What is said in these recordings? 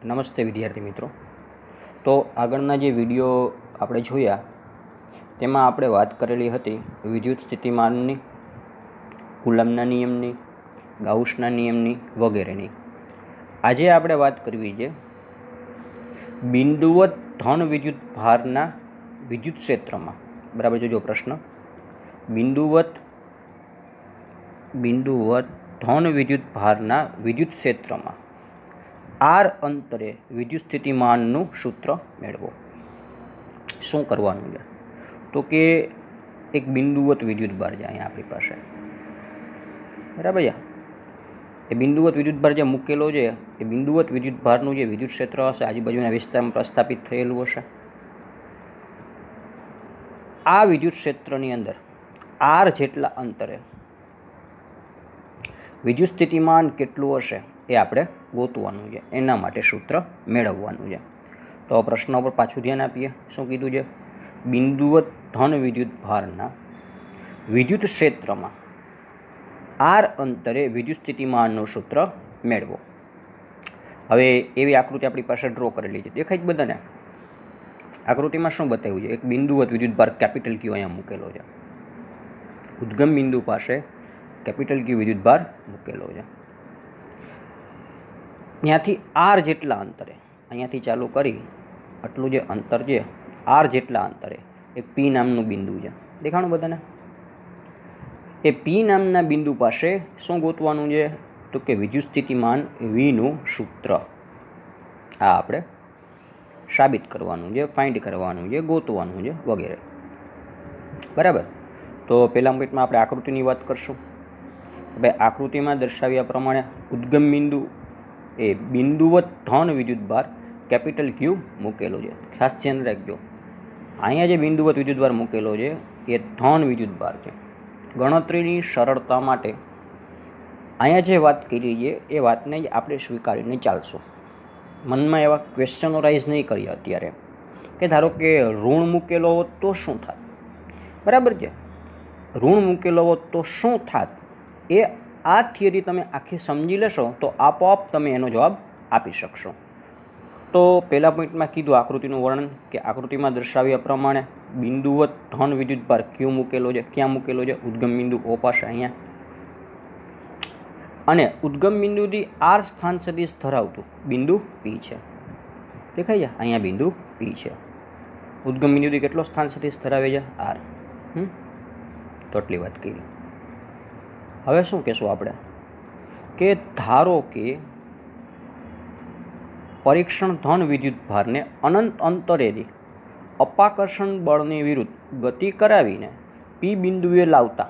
નમસ્તે વિદ્યાર્થી મિત્રો. તો આગળના જે વિડીયો આપણે જોયા તેમાં આપણે વાત કરેલી હતી વિદ્યુત સ્થિતિમાનની, કુલમ્બના નિયમની, ગાઉસના નિયમની વગેરેની. આજે આપણે વાત કરવી છે બિંદુવત ધન વિદ્યુત ભારના વિદ્યુત ક્ષેત્રમાં. બરાબર, જોજો પ્રશ્ન. બિંદુવત ધન વિદ્યુત ભારના વિદ્યુત ક્ષેત્રમાં આર અંતરે વિદ્યુત સ્થિતિમાનનું સૂત્ર મેળવો. શું કરવાનું છે? તો કે એક બિંદુવત વિદ્યુત ભાર છે અહીંયા આપણી પાસે. બરાબર છે. એ બિંદુવત વિદ્યુત ભાર જે મૂકેલો છે એ બિંદુવત વિદ્યુત ભારનું જે વિદ્યુત ક્ષેત્ર હશે આજુબાજુના વિસ્તારમાં પ્રસ્થાપિત થયેલું હશે. આ વિદ્યુત ક્ષેત્રની અંદર આર જેટલા અંતરે વિદ્યુત સ્થિતિમાન કેટલું હશે એ આપણે ગોતવાનું છે. એના માટે સૂત્ર મેળવવાનું છે. તો પ્રશ્ન ઉપર પાછું ધ્યાન આપીએ. શું કીધું છે? બિંદુવત ધન વિદ્યુત ભારના વિદ્યુત ક્ષેત્રમાં આર અંતરે વિદ્યુત સ્થિતિમાનનું સૂત્ર મેળવો. હવે એવી આકૃતિ આપણી પાસે ડ્રો કરેલી છે, દેખાય જ બધાને. આકૃતિમાં શું બતાવ્યું છે? એક બિંદુવત વિદ્યુત ભાર કેપિટલ ક્યુ અહીંયા મૂકેલો છે. ઉદ્ગમ બિંદુ પાસે કેપિટલ ક્યુ વિદ્યુત ભાર મૂકેલો છે. ત્યાંથી આર જેટલા અંતરે, અહીંયાથી ચાલુ કરી આટલું જે અંતર છે, આર જેટલા અંતરે એક પી નામનું બિંદુ છે. દેખાણું બધાને? એ પી નામના બિંદુ પાસે શું ગોતવાનું છે? તો કે વિદ્યુત સ્થિતિમાન વીનું સૂત્ર. આ આપણે સાબિત કરવાનું છે, ફાઇન્ડ કરવાનું છે, ગોતવાનું છે વગેરે. બરાબર. તો પહેલા મિનિટમાં આપણે આકૃતિની વાત કરશું. હવે આકૃતિમાં દર્શાવ્યા પ્રમાણે ઉદ્ગમ બિંદુ એ બિંદુવત ધન વિદ્યુત ભાર કેપિટલ ક્યુ મૂકેલો છે. ખાસ ધ્યાન રાખજો, અહીંયા જે બિંદુવત વિદ્યુત ભાર મૂકેલો છે એ ધન વિદ્યુત ભાર છે. ગણતરીની સરળતા માટે અહીંયા જે વાત કરી છે એ વાતને જ આપણે સ્વીકારીને ચાલશું. મનમાં એવા ક્વેશ્ચનો રાઇઝ નહીં કરીએ અત્યારે કે ધારો કે ઋણ મૂકેલો હોત તો શું થાત. બરાબર છે? ઋણ મૂકેલો હોત તો શું થાત, એ આ થિયરી તમે આખી સમજી લેશો તો આપોઆપ તમે એનો જવાબ આપી શકશો. તો પહેલા પોઈન્ટમાં કીધું આકૃતિનું વર્ણન કે આકૃતિમાં દર્શાવ્યા પ્રમાણે બિંદુવત ધન વિદ્યુત ભાર ક્યુ મૂકેલો છે. ક્યાં મૂકેલો છે? ઉદ્ગમ બિંદુ ઓ પાસે અહીંયા. અને ઉદ્ગમ બિંદુથી આર સ્થાન સદિશ ધરાવતું બિંદુ પી છે. દેખાય છે? અહીંયા બિંદુ પી છે. ઉદ્ગમ બિંદુથી કેટલો સ્થાન સદિશ ધરાવે છે? આર. તો આટલી વાત કરી. હવે શું કહેશું આપણે કે ધારો કે પરીક્ષણ ધન વિદ્યુત ભારને અનંત અંતરેથી અપાકર્ષણ બળની વિરુદ્ધ ગતિ કરાવીને પી બિંદુએ લાવતા.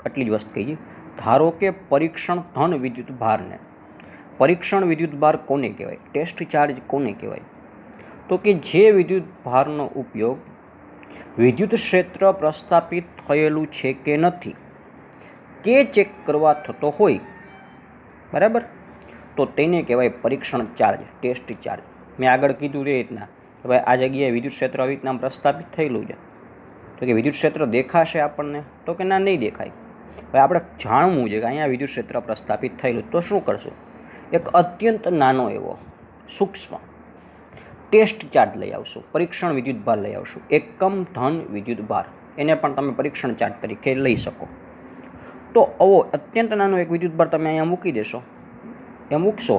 આટલી જ વસ્તુ કહીએ. ધારો કે પરીક્ષણ ધન વિદ્યુત ભારને, પરીક્ષણ વિદ્યુત ભાર કોને કહેવાય? ટેસ્ટ ચાર્જ કોને કહેવાય? તો કે જે વિદ્યુત ભારનો ઉપયોગ વિદ્યુત ક્ષેત્ર પ્રસ્થાપિત થયેલું છે કે નથી તે ચેક કરવા થતો હોય. બરાબર? તો તેને કહેવાય પરીક્ષણ ચાર્જ, ટેસ્ટ ચાર્જ. મેં આગળ કીધું એ રીતના કે ભાઈ આ જગ્યાએ વિદ્યુત ક્ષેત્ર આવી રીતના પ્રસ્થાપિત થયેલું છે. તો કે વિદ્યુત ક્ષેત્ર દેખાશે આપણને? તો કે ના, નહીં દેખાય. હવે આપણે જાણવું છે કે અહીંયા વિદ્યુત ક્ષેત્ર પ્રસ્થાપિત થયેલું. તો શું કરશું? એક અત્યંત નાનો એવો સૂક્ષ્મ ટેસ્ટ ચાર્જ લઈ આવશું, પરીક્ષણ વિદ્યુત ભાર લઈ આવશું. એકમ ધન વિદ્યુત ભાર, એને પણ તમે પરીક્ષણ ચાર્જ તરીકે લઈ શકો. તો આવો અત્યંત નાનો એક વિદ્યુત ભાર તમે અહીંયા મૂકી દેશો. એ મૂકશો,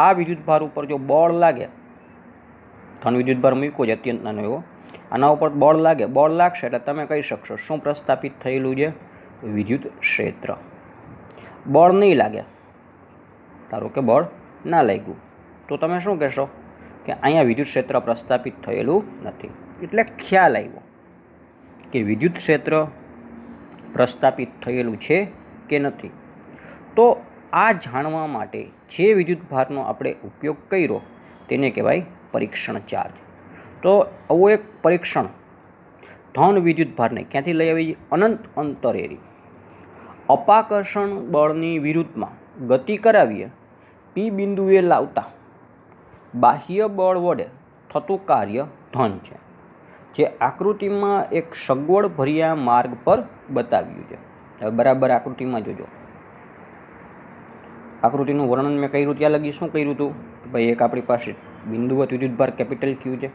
આ વિદ્યુત ભાર ઉપર જો બળ લાગે, ધન વિદ્યુત ભાર મૂક્યો છે અત્યંત નાનો એવો, આના ઉપર બળ લાગે, બળ લાગશે એટલે તમે કહી શકશો શું પ્રસ્થાપિત થયેલું છે? વિદ્યુત ક્ષેત્ર. બળ નહીં લાગે, ધારો કે બળ ના લાગ્યું, તો તમે શું કહેશો કે અહીંયા વિદ્યુત ક્ષેત્ર પ્રસ્થાપિત થયેલું નથી. એટલે ખ્યાલ આવ્યો કે વિદ્યુત ક્ષેત્ર પ્રસ્થાપિત થયેલું છે કે નથી. તો આ જાણવા માટે જે વિદ્યુત ભારનો આપણે ઉપયોગ કર્યો તેને કહેવાય પરીક્ષણ ચાર્જ. તો આવું એક પરીક્ષણ ધન વિદ્યુત ભારને ક્યાંથી લઈ આવી? અનંત અંતરેથી અપાકર્ષણ બળની વિરુદ્ધમાં ગતિ કરાવીએ પી બિંદુએ લાવતા બાહ્ય બળ વડે થતું કાર્ય ધન છે, જે આકૃતિમાં એક સગવડ ભર્યા માર્ગ પર બતાવ્યું છે. હવે બરાબર આકૃતિમાં જોજો. આકૃતિનું વર્ણન મેં કર્યું ત્યાં લગી શું કર્યું હતું ભાઈ એક આપણી પાસે બિંદુવત વિદ્યુતભાર કેપિટલ ક્યુ છે,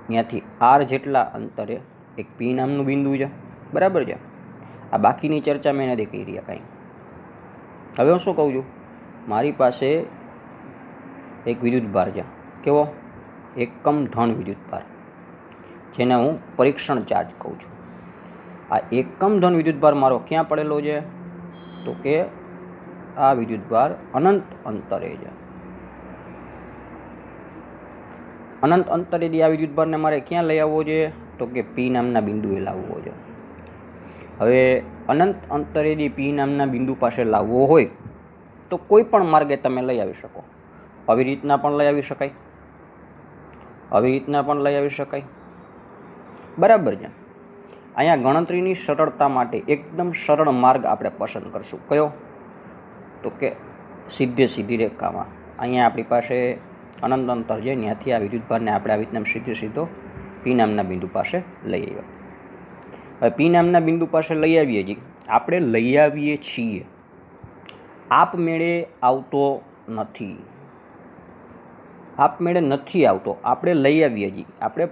ત્યાંથી આર જેટલા અંતરે એક પી નામનું બિંદુ છે, બરાબર છે. આ બાકીની ચર્ચા મેં નથી કરી રહ્યા કાંઈ. હવે હું શું કહું છું, મારી પાસે એક વિદ્યુતભાર છે, કેવો? એકમ ધન વિદ્યુતભાર, જેને હું પરીક્ષણ ચાર્જ કહું છું. આ એકમ ધન વિદ્યુતભાર મારો ક્યાં પડેલો છે? તો કે આ વિદ્યુતભાર અનંત અંતરે છે. અનંત અંતરેથી આ વિદ્યુતભારને મારે ક્યાં લઈ આવવો છે? તો કે પી નામના બિંદુએ લાવવો છે. હવે અનંત અંતરેથી પી નામના બિંદુ પાસે લાવવો હોય તો કોઈ પણ માર્ગે તમે લઈ આવી શકો. આવી રીતના પણ લઈ આવી શકાય, આવી રીતના પણ લઈ આવી શકાય, બરાબર છે. અહીંયા ગણતરીની સરળતા માટે એકદમ સરળ માર્ગ આપણે પસંદ કરશું. કયો? તો કે સીધે સીધી રેખામાં અહીંયા આપણી પાસે અનંત અંતર છે, ત્યાંથી આ વિદ્યુતભારને આપણે આવી રીતના સીધે સીધો પી નામના બિંદુ પાસે લઈ આવ્યા. હવે પી નામના બિંદુ પાસે લઈ આવીએ છીએ, આપણે લઈ આવીએ છીએ, આપમેળે આવતો નથી, આપમેળે નથી આવતો, આપણે લઈ આવીએ છીએ. આપણે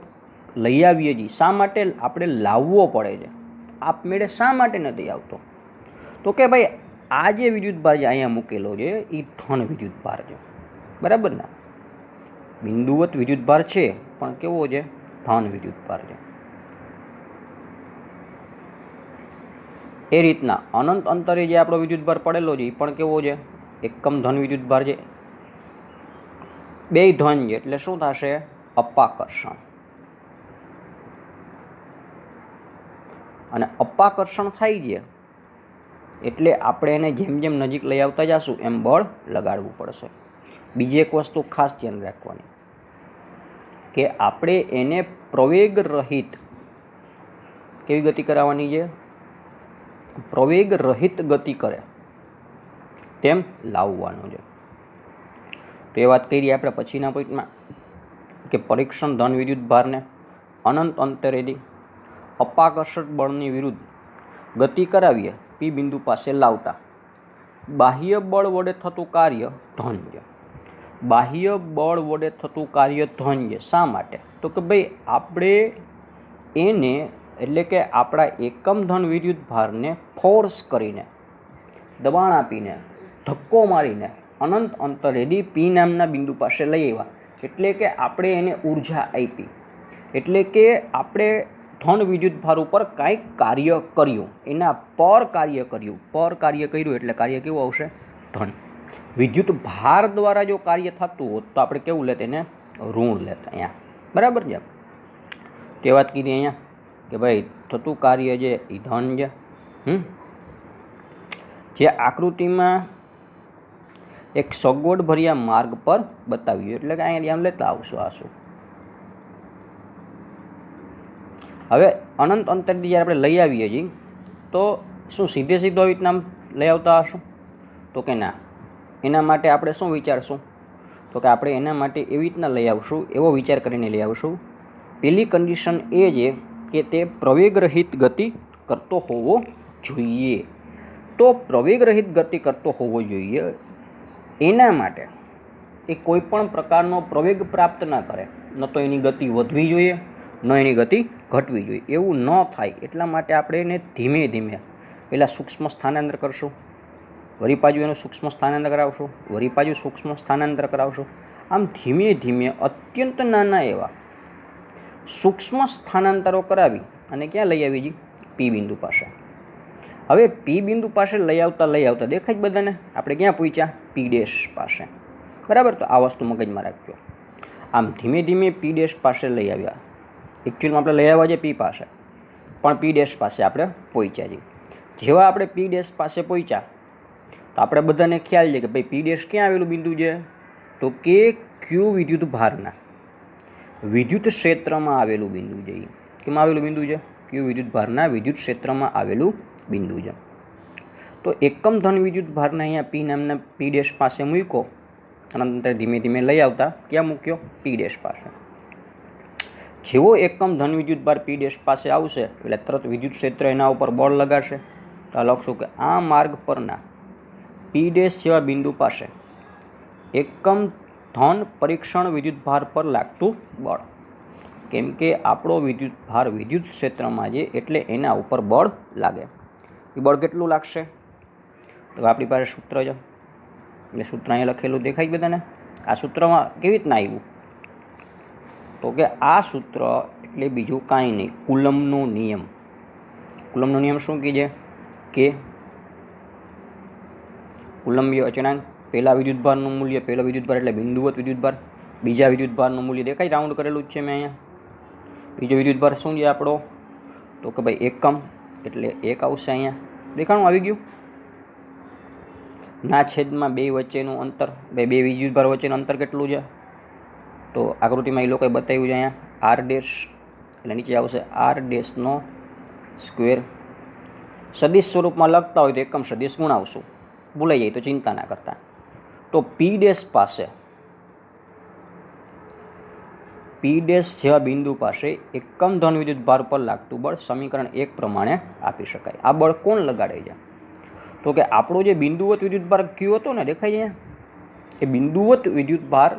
લઈ આવીએ છીએ શા માટે? આપણે લાવવો પડે છે. આપમેળે શા માટે નથી આવતો? તો કે ભાઈ આ જે વિદ્યુતભાર છે અહીંયા મૂકેલો છે એ ધન વિદ્યુતભાર છે, બરાબર ને? બિંદુવત વિદ્યુતભાર છે પણ કેવો છે? ધન વિદ્યુતભાર છે. એ રીતના અનંત અંતરે જે આપણો વિદ્યુતભાર પડેલો છે એ પણ કેવો છે? એકમ ધન વિદ્યુતભાર છે. બે ધન છે એટલે શું થશે? અપાકર્ષણ. અને અપાકર્ષણ થાય છે એટલે આપણે એને જેમ જેમ નજીક લઈ આવતા જશું એમ બળ લગાડવું પડશે. બીજી એક વસ્તુ ખાસ ધ્યાન રાખવાની કે આપણે એને પ્રવેગ રહિત કેવી ગતિ કરાવવાની છે? પ્રવેગ રહિત ગતિ કરે તેમ લાવવાનું છે. તો એ વાત કરી આપણે પછીના પોઈન્ટમાં કે પરીક્ષણ ધન વિદ્યુતભારને અનંત અંતરેથી અપાકર્ષક બળની વિરુદ્ધ ગતિ કરાવીએ પી બિંદુ પાસે લાવતા બાહ્ય બળ વડે થતું કાર્ય ધન છે. બાહ્ય બળ વડે થતું કાર્ય ધન છે. શા માટે? તો કે ભાઈ આપણે એને એટલે કે આપણા એકમ ધન વિદ્યુતભારને ફોર્સ કરીને, દબાણ આપીને, ધક્કો મારીને અનંત અંતરેથી પી નામના બિંદુ પાસે લઈ આવ્યા. એટલે કે આપણે એને ઉર્જા આપી, એટલે કે આપણે ધન વિદ્યુતભાર ઉપર કાંઈક કાર્ય કર્યું, એના પર કાર્ય કર્યું. પર કાર્ય કર્યું એટલે કાર્ય કેવું આવશે? ધન. વિદ્યુત ભાર દ્વારા જો કાર્ય થતું હોત તો આપણે કેવું લેત? એને ઋણ લેત અહીંયા, બરાબર છે? તે વાત કીધી અહીંયા કે ભાઈ થતું કાર્ય છે એ ધન છે. જે આકૃતિમાં એક સગવડ ભર્યા માર્ગ પર બતાવ્યું, એટલે કે અહીંયા ધ્યાન લેતા આવશો આશું. હવે અનંત અંતરથી જ્યારે આપણે લઈ આવીએ છીએ તો શું સીધે સીધો આવી રીતના લઈ આવતા હશું? તો કે ના. એના માટે આપણે શું વિચારશું? તો કે આપણે એના માટે એવી રીતના લઈ આવશું, એવો વિચાર કરીને લઈ આવશું. પહેલી કન્ડિશન એ છે કે તે પ્રવેગ રહિત ગતિ કરતો હોવો જોઈએ. તો પ્રવેગ રહિત ગતિ કરતો હોવો જોઈએ એના માટે એ કોઈ પણ પ્રકારનો પ્રવેગ પ્રાપ્ત ના કરે, ન તો એની ગતિ વધવી જોઈએ ન એની ગતિ ઘટવી જોઈએ. એવું ન થાય એટલા માટે આપણે એને ધીમે ધીમે પહેલાં સૂક્ષ્મ સ્થાનાંતર કરશું, વળી પાછું એનું સૂક્ષ્મ સ્થાનાંતર કરાવશું, વળી પાછું સૂક્ષ્મ સ્થાનાંતર કરાવશું. આમ ધીમે ધીમે અત્યંત નાના એવા સૂક્ષ્મ સ્થાનાંતરો કરાવી અને ક્યાં લઈ આવી છીએ? પી બિંદુ પાસે. હવે પી બિંદુ પાસે લઈ આવતા દેખાય જ બધાને આપણે ક્યાં પહોંચ્યા? પી ડેશ પાસે, બરાબર? તો આ વસ્તુ મગજમાં રાખજો. આમ ધીમે ધીમે પી ડેશ પાસે લઈ આવ્યા. એકચ્યુઅલમાં આપણે લઈ આવ્યા છે પી પાસે, પણ પી ડેશ પાસે આપણે પહોંચ્યા છીએ. જેવા આપણે પી ડેશ પાસે પહોંચ્યા તો આપણે બધાને ખ્યાલ છે કે ભાઈ પી ડેશ ક્યાં આવેલું બિંદુ છે? તો કે ક્યુ વિદ્યુત ભારના વિદ્યુત ક્ષેત્રમાં આવેલું બિંદુ છે. કેમાં આવેલું બિંદુ છે? ક્યુ વિદ્યુત ભારના વિદ્યુત ક્ષેત્રમાં આવેલું બિંદુ છે. તો એકમ ધન વિદ્યુત ભારને અહીંયા પી નામના પી ડેશ પાસે મૂક્યો, અનંતર ધીમે ધીમે લઈ આવતા ક્યાં મૂક્યો? પી ડેશ પાસે. જેવો એકમ ધન વિદ્યુત ભાર પી ડેશ પાસે આવશે એટલે તરત વિદ્યુત ક્ષેત્ર એના ઉપર બળ લગાડશે. તો લખશું કે આ માર્ગ પરના પી ડેશ જેવા બિંદુ પાસે એકમ ધન પરીક્ષણ વિદ્યુતભાર પર લાગતું બળ. કેમ કે આપણો વિદ્યુતભાર વિદ્યુત ક્ષેત્રમાં છે એટલે એના ઉપર બળ લાગે. એ બળ કેટલું લાગશે? તો આપણી પાસે સૂત્ર છે, એટલે સૂત્ર અહીંયા લખેલું દેખાય બધાને. આ સૂત્રમાં કેવી રીતના આવ્યું? તો કે આ સૂત્ર એટલે બીજું કાંઈ નહીં, કુલમ્બનો નિયમ. કુલમ્બનો નિયમ શું કીધે કે કુલંબીય અચળાંક, પહેલા વિદ્યુતભારનું મૂલ્ય, પહેલો વિદ્યુતભાર એટલે બિંદુવત વિદ્યુતભાર, બીજા વિદ્યુતભારનું મૂલ્ય દેખાય, રાઉન્ડ કરેલું જ છે મેં અહીંયા. બીજો વિદ્યુતભાર શું છે આપણો? તો કે ભાઈ એકમ, એટલે 1 આવશે અહીંયા. દેખાણું આવી ગયું. ના છેદમાં 2 વચ્ચેનું અંતર, બે વિદ્યુતભાર વચ્ચેનું અંતર કેટલું છે? તો આકૃતિમાં એ લોકોએ બતાવ્યું છે અહીંયા આર ડેશ, એટલે નીચે આવશે આર ડેશનો સ્ક્વેર. સદિશ સ્વરૂપમાં લખતા હોય તો એકમ સદિશ ગુણાવશું, ભૂલાઈ જાય તો ચિંતા ના કરતા. તો પી ડેશ પાસે, પી ડેશ જેવા બિંદુ પાસે એકમ ધન વિદ્યુતભાર પર લાગતું બળ સમીકરણ 1 પ્રમાણે આપી શકાય. આ બળ કોણ લગાડે છે? તો કે આપણો જે બિંદુવત વિદ્યુતભાર ક્યુ હતો ને, દેખાય અહીંયા, એ બિંદુવત વિદ્યુતભાર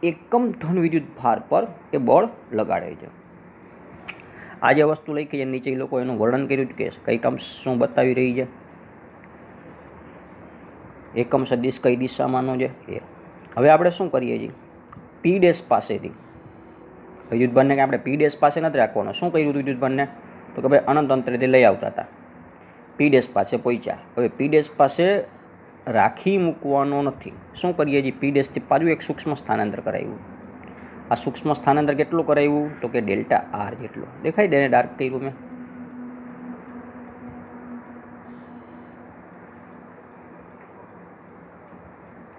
એકમ ધન વિદ્યુતભાર પર એ બળ લગાડે છે. આ જે વસ્તુ લખી છે નીચે એ લોકો એનું વર્ણન કર્યું કે કઈ ટર્મ્સ શું બતાવી રહી છે, એકમ સદિશ કઈ દિશામાંનો છે એ. હવે આપણે શું કરીએ છીએ, પી ડેશ પાસેથી વિદ્યુતભારને કે આપણે પી ડેશ પાસે નથી રાખવાનો. શું કર્યું હતું વિદ્યુતભારને? તો કે ભાઈ અનંત અંતરેથી લઈ આવતા હતા, પી ડેશ પાસે પહોંચ્યા. હવે પી ડેશ પાસે રાખી મૂકવાનો નથી. શું કરીએ છીએ, પી ડેશથી પાછું એક સૂક્ષ્મ સ્થાનાંતર કરાવ્યું. આ સૂક્ષ્મ સ્થાનાંતર કેટલું કરાવ્યું? તો કે ડેલ્ટા આર જેટલું. દેખાય દે ડાર્ક કર્યું મેં.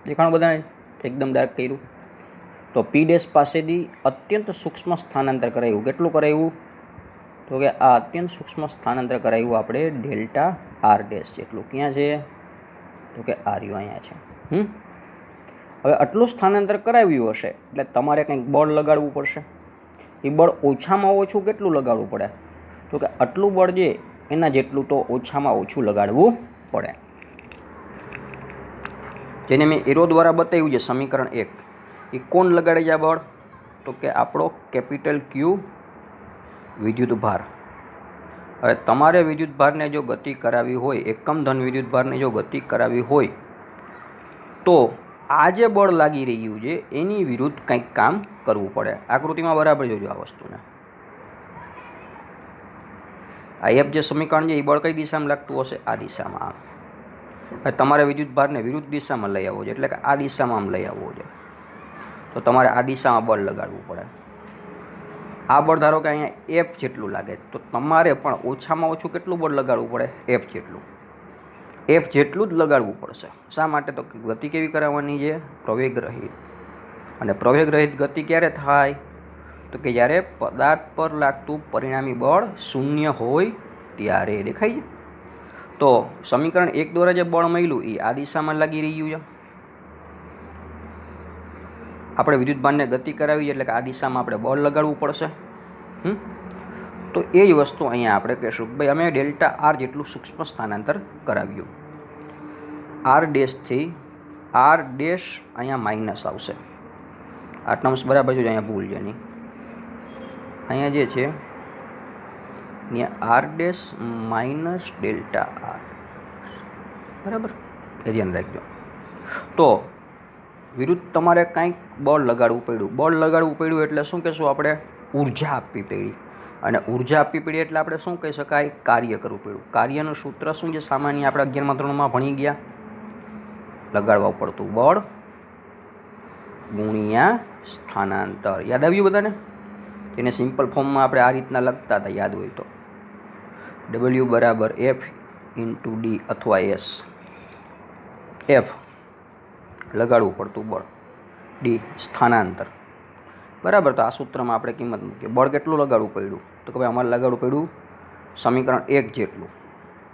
દેખાણું બધાને એકદમ ડાર્ક કર્યું. તો પી ડેશ પાસેથી અત્યંત સૂક્ષ્મ સ્થાનાંતર કરાવ્યું. કેટલું કરાવ્યું? તો કે આ અત્યંત સૂક્ષ્મ સ્થાનાંતર કરાવ્યું આપણે ડેલ્ટા આર ડેશ જેટલું. ક્યાં છે? તો કે આર્યું અહીંયા છે. હવે આટલું સ્થાનાંતર કરાવ્યું હશે એટલે તમારે કંઈક બળ લગાડવું પડશે. એ બળ ઓછામાં ઓછું કેટલું લગાડવું પડે? તો કે આટલું બળ છે એના જેટલું તો ઓછામાં ઓછું લગાડવું પડે. જેને મેં એરો દ્વારા બતાવ્યું છે સમીકરણ 1, એ કોણ લગાડે છે આ બળ? તો કે આપણો કેપિટલ ક્યુ વિદ્યુતભાર. હવે તમારે વિદ્યુતભારને જો ગતિ કરાવી હોય, એકમ ધન વિદ્યુતભારને જો ગતિ કરાવી હોય તો આ જે બળ લાગી રહ્યું છે એની વિરુદ્ધ કંઈક કામ કરવું પડે. આકૃતિમાં બરાબર જોજો આ વસ્તુને. આ એફ જે સમીકરણ છે એ બળ કઈ દિશામાં લાગતું હશે? આ દિશામાં. હવે તમારે વિદ્યુતભારને વિરુદ્ધ દિશામાં લઈ આવવો છે, એટલે કે આ દિશામાં આમ લઈ આવવો છે. તો તમારે આ દિશામાં બળ લગાડવું પડે. આ બળ ધારો કે અહીંયા એફ જેટલું લાગે તો તમારે પણ ઓછામાં ઓછું કેટલું બળ લગાડવું પડે? એફ જેટલું. એફ જેટલું જ લગાડવું પડશે. શા માટે? તો ગતિ કેવી કરાવવાની છે? પ્રવેગ રહિત. અને પ્રવેગ રહિત ગતિ ક્યારે થાય? તો કે જ્યારે પદાર્થ પર લાગતું પરિણામી બળ શૂન્ય હોય ત્યારે. દેખાય છે? તો સમીકરણ 1 દ્વારા જે બળ મળ્યું એ આ દિશામાં લાગી રહ્યું છે. આપણે વિદ્યુતભારને ગતિ કરાવી એટલે કે આ દિશામાં આપણે બળ લગાડવું પડશે. તો એ જ વસ્તુ અહીંયા આપણે કહીશું કે ભાઈ અમે ડેલ્ટા આર જેટલું સૂક્ષ્મ સ્થાનાંતર કરાવ્યું. આર ડેશથી આર ડેશ અહીંયા માઇનસ આવશે. આ ટર્મ્સ બરાબર છે, અહીંયા ભૂલ છે નહીં. અહીંયા જે છે અહીંયા R dash minus delta R, બરાબર એ ધ્યાન રાખજો. તો વિરુદ્ધ તમારે કાંઈક બળ લગાડવું પડ્યું. બળ લગાડવું પડ્યું એટલે શું કહેશું આપણે? ઉર્જા આપવી પડી. અને ઉર્જા આપવી પડી એટલે આપણે શું કહી શકાય? કાર્ય કરવું પડ્યું. કાર્યનું સૂત્ર શું છે? સામાન્ય આપણે 11મા ધોરણમાં ભણી ગયા. લગાડવા પડતું બળ ગુણ્યા સ્થાનાંતર. યાદ આવ્યું બધાને? તેને સિમ્પલ ફોર્મમાં આપણે આ રીતના લખતા હતા, યાદ હોય તો. W બરાબર F ઇન્ટુ ડી અથવા S. F લગાડવું પડતું બળ, ડી સ્થાનાંતર, બરાબર. તો આ સૂત્રમાં આપણે કિંમત મૂકીએ. બળ કેટલું લગાડવું પડ્યું? તો કે ભાઈ અમારે લગાડવું પડ્યું સમીકરણ 1 જેટલું.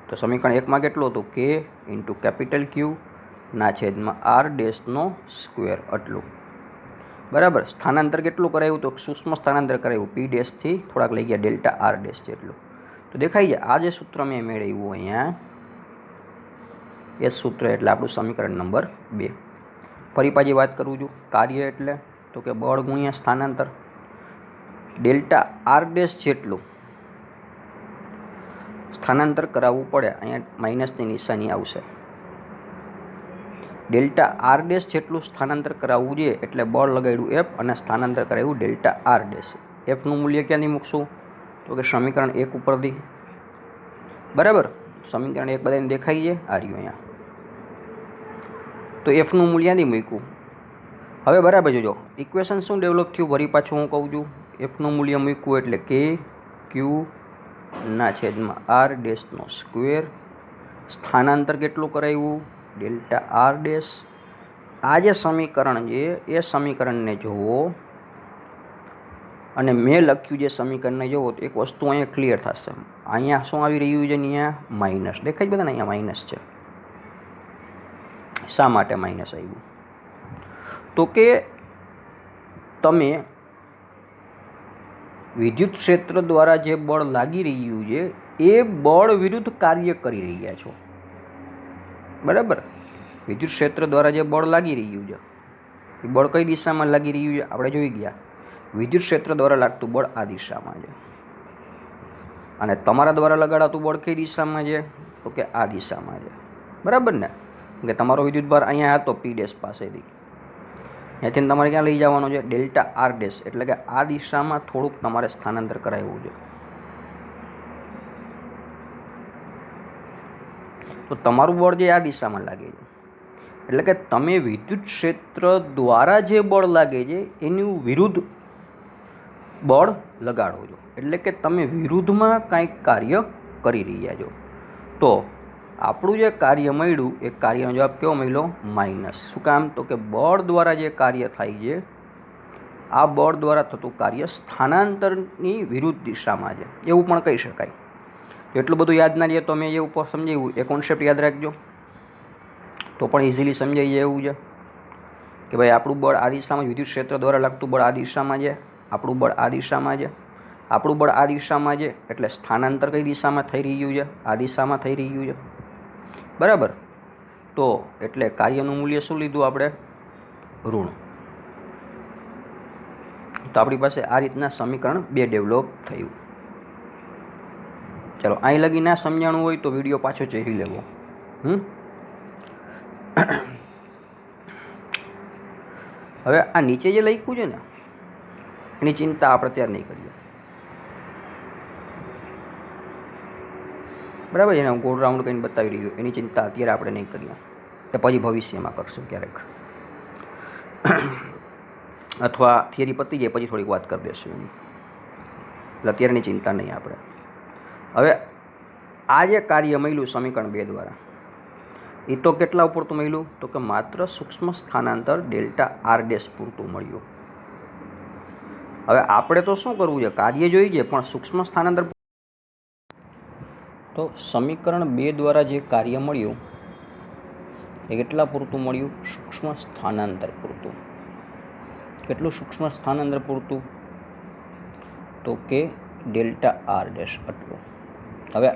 તો સમીકરણ 1માં કેટલું હતું? કે ઇન્ટુ કેપિટલ ક્યુ ના છેદમાં આર ડેશનો સ્ક્વેર આટલું, બરાબર. સ્થાનાંતર કેટલું કરાવ્યું? તો સૂક્ષ્મ સ્થાનાંતર કરાવ્યું. પી ડેશથી થોડાક લઈ ગયા ડેલ્ટા આર ડેશ જેટલું. તો દેખાય છે આ જે સૂત્ર મેં મેળવ્યું અહીંયા, એ સૂત્ર એટલે આપણું સમીકરણ નંબર 2. ફરી પાછી વાત કરું છું. કાર્ય એટલે તો કે બળ ગુણ્યા સ્થાનાંતર. ડેલ્ટા આર ડેશ જેટલું સ્થાનાંતર કરાવવું પડે. અહીંયા માઇનસની નિશાની આવશે. ડેલ્ટા આર ડેશ જેટલું સ્થાનાંતર કરાવવું જોઈએ એટલે બળ લગાડ્યું એફ અને સ્થાનાંતર કરાવ્યું ડેલ્ટા આર ડેશ. એફનું મૂલ્ય ક્યાંથી મૂકશું તો કે સમીકરણ 1 ઉપરથી. બરાબર, સમીકરણ 1 બધાને દેખાઈ છે આ રહ્યું અહીંયા. તો એફનું મૂલ્ય નહીં મૂક્યું. હવે બરાબર જોજો ઇક્વેશન શું ડેવલપ થયું. ફરી પાછું હું કહું છું, એફનું મૂલ્ય મૂક્યું એટલે કે ક્યુ ના છેદમાં આર ડેશનો સ્ક્વેર. સ્થાનાંતર કેટલું કરાવ્યું ડેલ્ટા આર ડેશ. આ જે સમીકરણ છે એ સમીકરણને જુઓ અને મેં લખ્યું જે સમીકરણને જુઓ તો એક વસ્તુ અહીંયા ક્લિયર થશે. અહીંયા શું આવી રહ્યું છે? અહીંયા માઇનસ દેખાય બધાને. અહીંયા માઇનસ છે. શા માટે માઇનસ આવ્યું? તો કે તમે વિદ્યુત ક્ષેત્ર દ્વારા જે બળ લાગી રહ્યું છે એ બળ વિરુદ્ધ કાર્ય કરી રહ્યા છો. બરાબર, વિદ્યુત ક્ષેત્ર દ્વારા જે બળ લાગી રહ્યું છે એ બળ કઈ દિશામાં લાગી રહ્યું છે આપણે જોઈ ગયા. વિદ્યુત ક્ષેત્ર દ્વારા લાગતું બળ આ દિશામાં છે અને તમારા દ્વારા લગાડાતું બળ કઈ દિશામાં છે તો કે આ દિશામાં છે. બરાબર ને, કે તમારો વિદ્યુતભાર અહીંયા હતો પી ડેશ પાસેથી, અહીંયાથી તમારે ક્યાં લઈ જવાનો છે ડેલ્ટા આર ડેશ, એટલે કે આ દિશામાં થોડુંક તમારે સ્થાનાંતર કરાવવું છે. તો તમારું બળ જે આ દિશામાં લાગે છે એટલે કે તમે વિદ્યુત ક્ષેત્ર દ્વારા જે બળ લાગે છે એનું વિરુદ્ધ બળ લગાડો છો, એટલે કે તમે વિરુદ્ધમાં કાંઈક કાર્ય કરી રહ્યા છો. તો આપણું જે કાર્ય મળ્યું એ કાર્યનો જવાબ કેવો મળ્યો? માઇનસ. શું કામ? તો કે બળ દ્વારા જે કાર્ય થાય છે આ બળ દ્વારા થતું કાર્ય સ્થાનાંતરની વિરુદ્ધ દિશામાં છે એવું પણ કહી શકાય. એટલું બધું યાદ ના રહે તો મેં જે ઉપર સમજાવ્યું એ કોન્સેપ્ટ યાદ રાખજો તો પણ ઇઝીલી સમજાઈ જાય એવું છે કે ભાઈ આપણું બળ આ દિશામાં, વિદ્યુત ક્ષેત્ર દ્વારા લાગતું બળ આ દિશામાં છે, આપણું બળ આ દિશામાં છે, આપણું બળ આ દિશામાં છે એટલે સ્થાનાંતર કઈ દિશામાં થઈ રહ્યું છે? આ દિશામાં થઈ રહ્યું છે. બરાબર, તો એટલે કાર્યનું મૂલ્ય શું લીધું આપણે? ઋણ. તો આપણી પાસે આ રીતના સમીકરણ 2 ડેવલપ થયું. ચાલો અહીં લગી ના સમજાણું હોય તો વિડીયો પાછો ચેકી લેવો. હવે આ નીચે જે લખ્યું છે ને એની ચિંતા આપણે ત્યારે નહીં કરીએ. બરાબર છે ને, હું ગોળ રાઉન્ડ કરીને બતાવી રહ્યો, એની ચિંતા અત્યારે આપણે નહીં કરીએ, એ પછી ભવિષ્યમાં કરશું ક્યારેક, અથવા થિયરી પતી જાય પછી થોડીક વાત કરી દઈશું એની. એટલે અત્યારની ચિંતા નહીં આપણે. હવે આ જે કાર્ય મળ્યું સમીકરણ 2 દ્વારા એ તો કેટલા પૂરતું મળ્યું? તો કે માત્ર સૂક્ષ્મ સ્થાનાંતર ડેલ્ટા આર ડેશ પૂરતું મળ્યું. હવે આપણે તો શું કરવું છે? કાર્ય જોઈ છે પણ સૂક્ષ્મ સ્થાનાંતર. તો સમીકરણ 2 દ્વારા જે કાર્ય મળ્યું એ કેટલા પૂરતું મળ્યું? સૂક્ષ્મ સ્થાનાંતર પૂરતું. કેટલું સૂક્ષ્મ સ્થાનાંતર પૂરતું? તો કે ડેલ્ટા આર ડેશ આટલું. હવે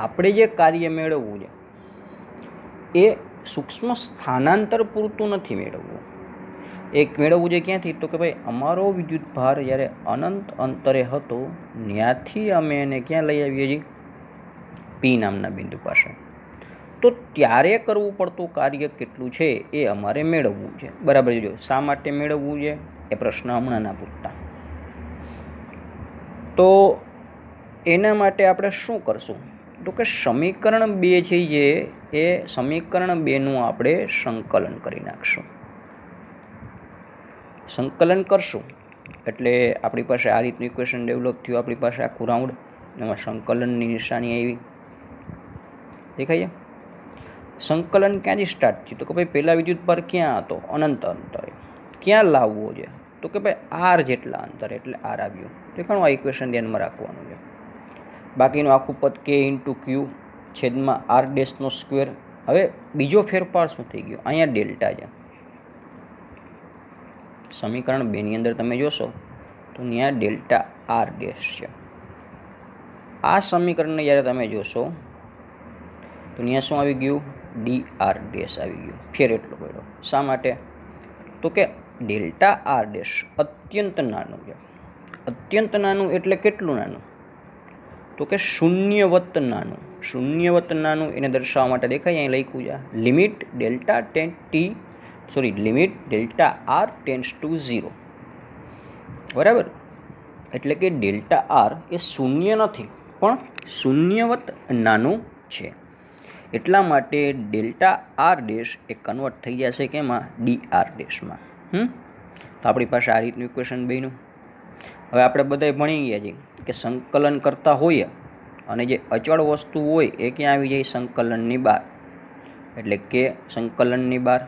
આપણે જે કાર્ય મેળવવું છે એ સૂક્ષ્મ સ્થાનાંતર પૂરતું નથી મેળવવું. એક મેળવવું છે ક્યાંથી? તો કે ભાઈ અમારો વિદ્યુતભાર જ્યારે અનંત અંતરે હતો ત્યાંથી અમે એને ક્યાં લઈ આવીએ છીએ? પી નામના બિંદુ પાસે. તો ત્યારે કરવું પડતું કાર્ય કેટલું છે એ અમારે મેળવવું છે. બરાબર જો શા માટે મેળવવું છે એ પ્રશ્ન હમણાં ના પૂછતા. તો એના માટે આપણે શું કરશું? તો કે સમીકરણ 2 છે જે એ સમીકરણ 2નું આપણે સંકલન કરી નાખશું. સંકલન કરશું એટલે આપણી પાસે આ રીતનું ઇક્વેશન ડેવલપ થયું. આપણી પાસે આખું રાઉન્ડ, એમાં સંકલનની નિશાની આવી દેખાય. સંકલન ક્યાંથી સ્ટાર્ટ થયું? તો કે ભાઈ પહેલાં વિદ્યુતભાર ક્યાં હતો? અનંત અંતરે. ક્યાં લાવવો છે? તો કે ભાઈ આર જેટલા અંતરે, એટલે આર આવ્યું. દેખાણું? આ ઇક્વેશન ધ્યાનમાં રાખવાનું છે. બાકીનું આખું પદ કે ઇન્ટુ ક્યુ છેદમાં આર ડેશનો સ્ક્વેર. હવે બીજો ફેરફાર શું થઈ ગયો? અહીંયા ડેલ્ટા છે. સમીકરણ 2ની અંદર તમે જોશો તો ત્યાં ડેલ્ટા આર ડેશ છે. આ સમીકરણને જ્યારે તમે જોશો તો ત્યાં શું આવી ગયું? ડી આર ડેશ આવી ગયું. ફેર એટલો પડ્યો. શા માટે? તો કે ડેલ્ટા આર ડેશ અત્યંત નાનું છે. અત્યંત નાનું એટલે કેટલું નાનું? તો કે શૂન્યવત નાનું. શૂન્યવત નાનું એને દર્શાવવા માટે દેખાય અહીં લખ્યું છે limit delta R tends to 0. બરાબર. એટલે કે ડેલ્ટા આર એ શૂન્ય નથી પણ શૂન્યવત નાનું છે. એટલા માટે delta are dash A convert થઈ જશે કે એમાં ડી આર ડેશમાં. તો આપણી પાસે આ રીતનું ઇક્વેશન બન્યું. હવે આપણે બધાય ભણી ગયા છીએ કે સંકલન કરતા હોઈએ અને જે અચળ વસ્તુ હોય એ ક્યાં આવી જાય? સંકલનની બહાર. એટલે કે સંકલનની બહાર,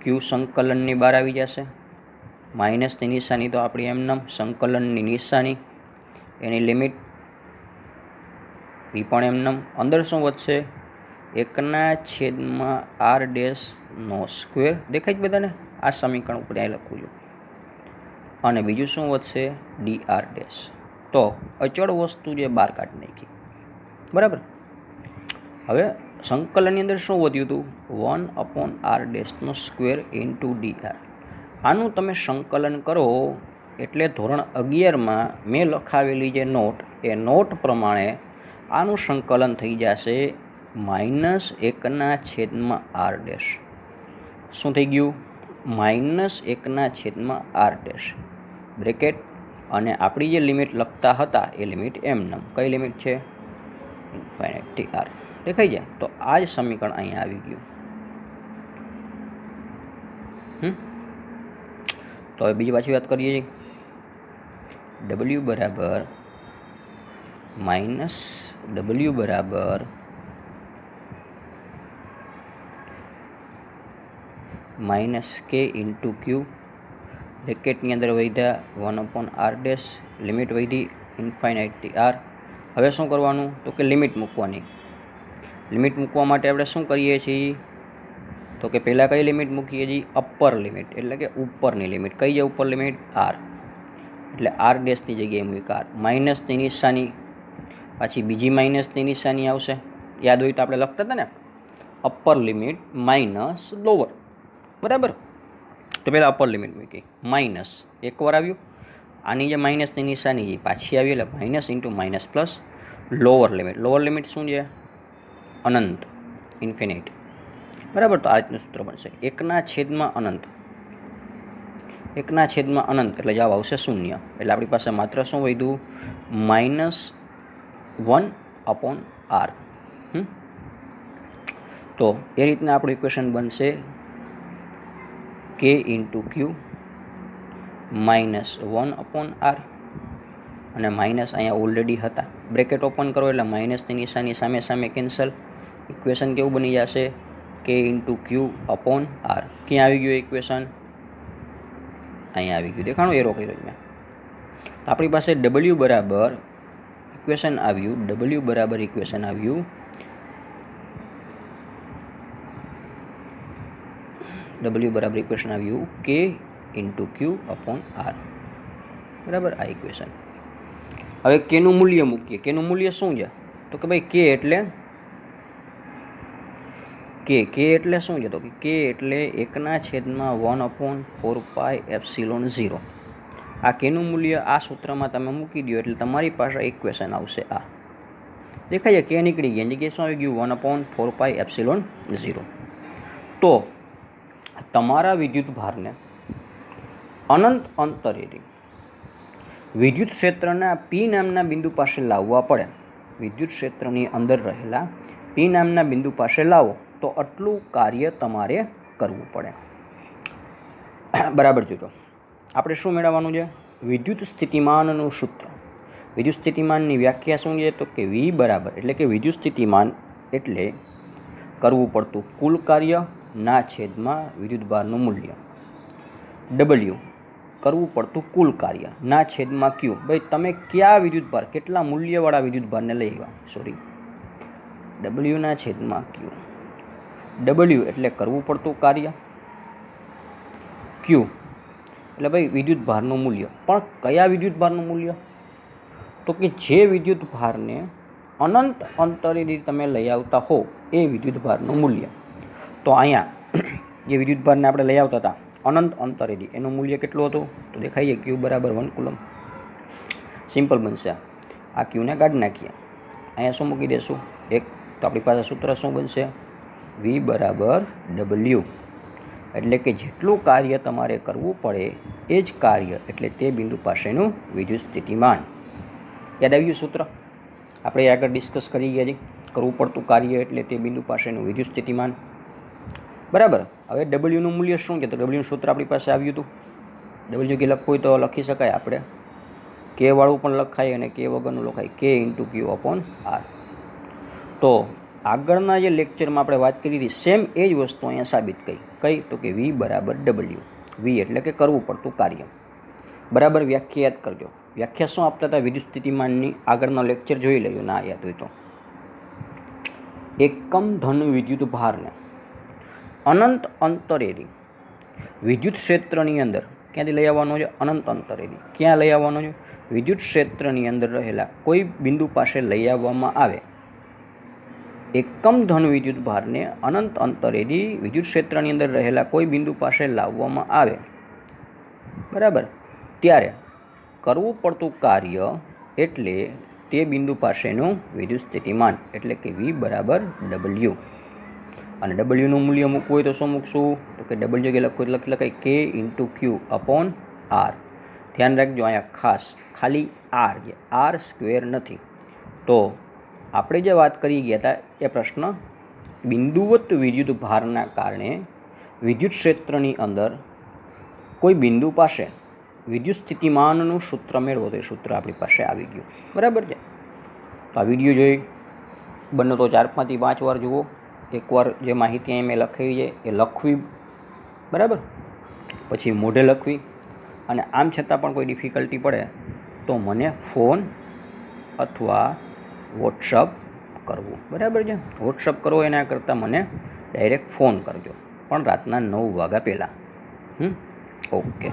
ક્યુ સંકલનની બહાર આવી જશે. માઇનસની નિશાની તો આપણી એમનામ, સંકલનની નિશાની એની લિમિટ એ પણ એમનામ. અંદર શું વધશે? 1/r². દેખાય જ બધાને? આ સમીકરણ ઉપર અહીં લખું છું. અને બીજું શું વધશે? D R dash. તો અચળ વસ્તુ જે બહાર કાઢી નાખી. બરાબર. હવે સંકલનની અંદર શું વધ્યું હતું? 1/r² into D R. આનું તમે સંકલન કરો એટલે ધોરણ 11માં મેં લખાવેલી જે નોટ એ નોટ પ્રમાણે આનું સંકલન થઈ જશે -1/r². શું થઈ ગયું? -1/r². બ્રેકેટ. અને આપણી જે લિમિટ લખતા હતા એ લિમિટ એમનામ. કઈ લિમિટ છે? Infinite r. દેખાઈ જાય? તો આ જ સમીકરણ અહીંયા આવી ગયું. તો હવે બીજી પાછી વાત કરીએ છીએ. w બરાબર -k ઇન્ટુ ક્યુ. બ્રેકેટની અંદર વધ્યા 1/r ડેશ. લિમિટ વધી ઇન્ફાઇનાઇટ r. હવે શું કરવાનું? તો કે લિમિટ મૂકવાની. લિમિટ મૂકવા માટે આપણે શું કરીએ છીએ? તો કે પહેલાં કઈ લિમિટ મૂકીએ છીએ? Upper limit. એટલે કે ઉપરની લિમિટ. કઈ છે ઉપર લિમિટ? r. એટલે r ડેશની જગ્યાએ મૂકી r. માઇનસની નિશાની, પાછી બીજી માઇનસની નિશાની આવશે. યાદ હોય તો આપણે લખતા હતા ને, અપર લિમિટ માઇનસ લોવર. બરાબર. તો પહેલાં અપર લિમિટ મૂકી, માઇનસ એકવાર આવ્યું. આની જે માઇનસની નિશાની છે પાછી આવી એટલે minus into minus plus lower limit. Lower limit શું છે? અનંત, ઇન્ફિનિટ. બરાબર. તો આ રીતનું સૂત્ર બનશે 1/અનંત. 1/અનંત એટલે જવાબ આવશે 0. એટલે આપણી પાસે માત્ર શું વધ્યું? -1/r. તો એ રીતના આપણું ઇક્વેશન બનશે k ઇન્ટુ ક્યુ -1/r. અને માઇનસ અહીંયા ઓલરેડી હતા. બ્રેકેટ ઓપન કરો એટલે માઇનસની નિશાની સામે સામે કેન્સલ. ઇક્વેશન કેવું બની જશે? k ઇન્ટુ ક્યુ અપોન r. ક્યાં આવી ગયું ઇક્વેશન? અહીંયા આવી ગયું. દેખાણું? એરો કર્યો મેં. તો આપણી પાસે w બરાબર ઇક્વેશન આવ્યું. k ઇન્ટુ ક્યુ અપોન r. બરાબર. આ ઇક્વેશન. હવે કેનું મૂલ્ય મૂકીએ. કેનું મૂલ્ય શું છે? તો કે ભાઈ કે એટલે શું છે? તો કે એટલે 1/1/4πε0. આ કેનું મૂલ્ય આ સૂત્રમાં તમે મૂકી દો એટલે તમારી પાસે ઇક્વેશન આવશે આ. દેખાય છે? કે નીકળી ગયા. જગ્યાએ શું આવી ગયું? 1/4πε0. તો તમારા વિદ્યુત ભારને અનંત અંતરેથી વિદ્યુત ક્ષેત્રના પી નામના બિંદુ પાસે લાવવા પડે. વિદ્યુત ક્ષેત્રની અંદર રહેલા પી નામના બિંદુ પાસે લાવો તો આટલું કાર્ય તમારે કરવું પડે. બરાબર. જોજો આપણે શું મેળવવાનું છે? વિદ્યુત સ્થિતિમાનનું સૂત્ર. વિદ્યુત સ્થિતિમાનની વ્યાખ્યા શું છે? તો કે V બરાબર એટલે કે વિદ્યુત સ્થિતિમાન એટલે કરવું પડતું કુલ કાર્ય ના છેદમાં વિદ્યુતભારનું મૂલ્ય. W કરવું પડતું કુલ કાર્ય ના છેદમાં Q. ભાઈ તમે કયા વિદ્યુતભાર, કેટલા મૂલ્યવાળા વિદ્યુતભારને લઈ આવ્યા? W ના છેદમાં Q. W એટલે કરવું પડતું કાર્ય, Q એટલે ભાઈ વિદ્યુતભારનું મૂલ્ય. પણ કયા વિદ્યુતભારનું મૂલ્ય? તો કે જે વિદ્યુતભારને અનંત અંતરેથી તમે લઈ આવતા હો એ વિદ્યુતભારનું મૂલ્ય. તો અહીંયા જે વિદ્યુતભારને આપણે લઈ આવતા હતા અનંત અંતરેથી એનું મૂલ્ય કેટલું હતું તો દેખાઈએ ક્યુ બરાબર 1 કુલમ. સિમ્પલ બનશે. આ ક્યુને કાઢી નાખીએ, અહીંયા શું મૂકી દેશું 1, તો આપણી પાસે સૂત્ર શું બનશે V બરાબર W. એટલે કે જેટલું કાર્ય તમારે કરવું પડે એ જ કાર્ય એટલે તે બિંદુ પાસેનું વિદ્યુત સ્થિતિમાન. યાદ આવ્યું સૂત્ર? આપણે આગળ ડિસ્કસ કરી ગયા છીએ. કરવું પડતું કાર્ય એટલે તે બિંદુ પાસેનું વિદ્યુત સ્થિતિમાન. બરાબર. હવે ડબલ્યુનું મૂલ્ય શું છે? તો ડબલ્યુનું સૂત્ર આપણી પાસે આવ્યું હતું. ડબલ્યુ કે લખવું હોય તો લખી શકાય આપણે. કે વાળું પણ લખાય અને કે વગરનું લખાય, કે ઇન્ટુ ક્યુ અપોન આર. તો આગળના જે લેક્ચરમાં આપણે વાત કરી હતી સેમ એ જ વસ્તુ અહીંયા સાબિત કરી. કઈ? તો કે V બરાબર W. V એટલે કે કરવું પડતું કાર્ય. બરાબર વ્યાખ્યા યાદ કરજો. વ્યાખ્યા શું આપતા હતા વિદ્યુત સ્થિતિમાનની? આગળનો લેક્ચર જોઈ લેજો ના યાદ હોય તો. એકમ ધન વિદ્યુત ભારને અનંત અંતરેથી વિદ્યુત ક્ષેત્રની અંદર ક્યાંથી લઈ આવવાનો છે? અનંત અંતરેથી. ક્યાં લઈ આવવાનો છે? વિદ્યુત ક્ષેત્રની અંદર રહેલા કોઈ બિંદુ પાસે લઈ આવવામાં આવે. એકમ ધન વિદ્યુત ભારને અનંત અંતરેથી વિદ્યુત ક્ષેત્રની અંદર રહેલા કોઈ બિંદુ પાસે લાવવામાં આવે, બરાબર, ત્યારે કરવું પડતું કાર્ય એટલે તે બિંદુ પાસેનું વિદ્યુત સ્થિતિમાન એટલે કે V બરાબર W. અને ડબલ્યુનું મૂલ્ય મૂકવું હોય તો શું મૂકશું? તો કે ડબલ્યુ કે લખવું લખી લખાય કે ઇન્ટુ ક્યુ અપોન આર. ધ્યાન રાખજો અહીંયા ખાસ ખાલી આર છે, આર સ્ક્વેર નથી. તો આપણે જે વાત કરી ગયા હતા એ પ્રશ્ન બિંદુવત વિદ્યુત ભારના કારણે વિદ્યુત ક્ષેત્રની અંદર કોઈ બિંદુ પાસે વિદ્યુત સ્થિતિમાનનું સૂત્ર મેળવો તો એ સૂત્ર આપણી પાસે આવી ગયું. બરાબર છે. તો આ વિડીયો જોઈ બને તો 4 થી 5 વાર જુઓ. એકવાર જે માહિતી અહીં મેં લખી છે એ લખવી, બરાબર, પછી મોઢે લખવી. અને આમ છતાં પણ કોઈ ડિફિકલ્ટી પડે તો મને ફોન અથવા વોટ્સઅપ કરવું. બરાબર છે. વોટ્સઅપ કરવો એના કરતાં મને ડાયરેક્ટ ફોન કરજો, પણ રાતના 9 વાગ્યા પહેલાં. ઓકે.